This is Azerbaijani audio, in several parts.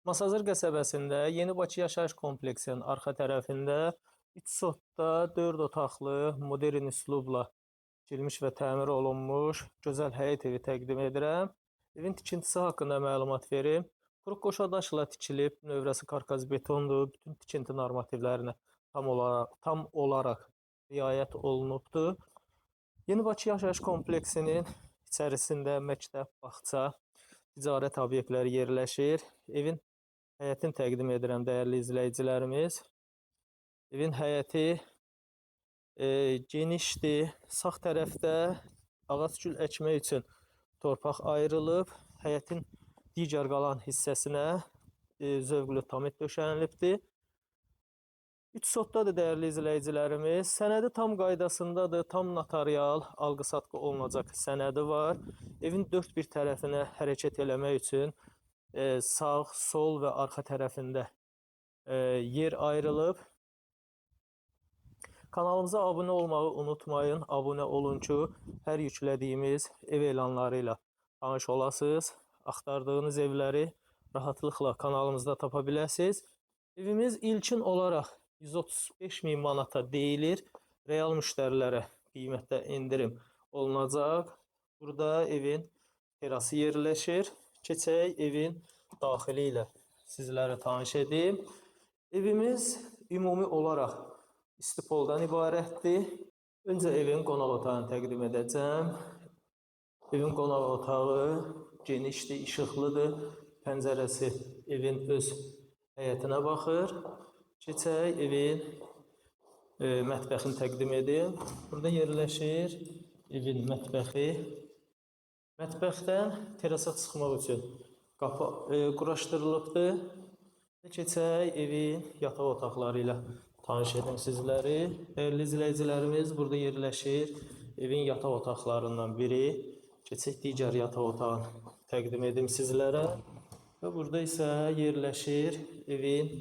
Masazır qəsəbəsində Yeni Bakı yaşayış kompleksinin arxa tərəfində 3 sotda 4 otaqlı, modern üslubla tikilmiş və təmir olunmuş gözəl həyət evi təqdim edirəm. Evin tikintisi haqqında məlumat verim. Quruq qoşa daşla tikilib, növrəsi karkaz betondur. Bütün tikinti normativlərinə tam olaraq riayət olunubdur. Yeni Bakı yaşayış kompleksinin içərisində məktəb, bağça, ticarət obyektləri yerləşir. Evin həyətini təqdim edirəm dəyərli izləyicilərimiz. Evin həyəti genişdir. Sağ tərəfdə ağac gül əkmək üçün torpaq ayrılıb. Həyətin digər qalan hissəsinə zövqlü tamit döşənilibdir. 3 sotdadır dəyərli izləyicilərimiz. Sənədi tam qaydasındadır. Tam notarial alqı-satqı olunacaq sənədi var. Evin dörd bir tərəfinə hərəkət eləmək üçün sağ, sol və arxa tərəfində yer ayrılıb. Kanalımıza abunə olmağı unutmayın. Abunə olun ki, hər yüklədiyimiz ev elanları ilə tanış olasınız. Axtardığınız evləri rahatlıqla kanalımızda tapa biləsiniz. Evimiz ilkin olaraq 135 min manata deyilir. Real müştərilərə qiymətdə endirim olunacaq. Burada evin terası yerləşir. Keçək evin daxili ilə sizlərə tanış edim. Evimiz ümumi olaraq istipoldan ibarətdir. Öncə evin qonaq otağını təqdim edəcəm. Evin qonaq otağı genişdir, işıqlıdır. Pəncərəsi evin öz həyətinə baxır. Keçək evin mətbəxini təqdim edim. Burada yerləşir evin mətbəxi. Mətbəxdən terasa çıxmaq üçün qapı quraşdırılıbdır. Keçək evin yataq otaqları ilə tanış edim sizləri. Dəyərli izləyicilərimiz, burada yerləşir evin yataq otaqlarından biri. Keçək digər yataq otağını təqdim edim sizlərə. Və burada isə yerləşir evin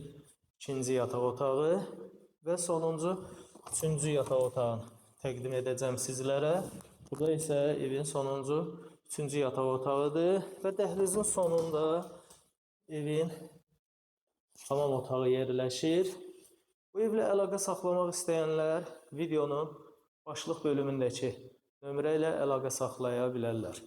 ikinci yataq otağı və sonuncu üçüncü yataq otağını təqdim edəcəm sizlərə. Burada isə evin sonuncu üçüncü yataq otağıdır və dəhlizin sonunda evin hamam otağı yerləşir. Bu evlə əlaqə saxlamaq istəyənlər videonun başlıq bölümündəki nömrə ilə əlaqə saxlaya bilərlər.